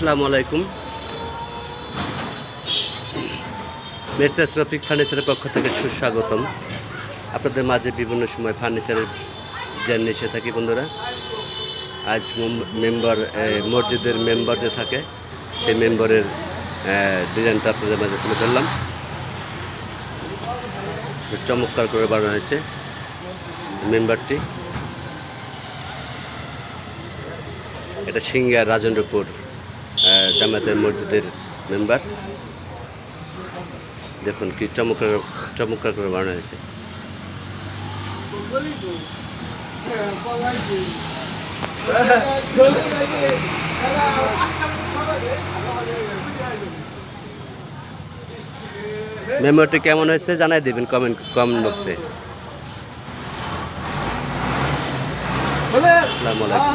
আসসালামু আলাইকুম। মেসার্স রফিক ফার্নিচারের পক্ষ থেকে সুস্বাগতম। আপনাদের মাঝে বিভিন্ন সময় ফার্নিচারের ডিজাইন এসে থাকি বন্ধুরা। আজ মসজিদের মেম্বার যে থাকে সেই মেম্বারের ডিজাইনটা আপনাদের মাঝে তুলে ধরলাম। চমৎকার করে বানানো হয়েছে মেম্বারটি। এটা সিঙ্গার রাজেন্দ্রপুর জামাতের মসজিদের মেম্বার। দেখুন কি চমৎকার করে বানানো হয়েছে। মেম্বারটি কেমন হয়েছে জানাই দেবেন কমেন্ট বক্সে। আসসালামু আলাইকুম।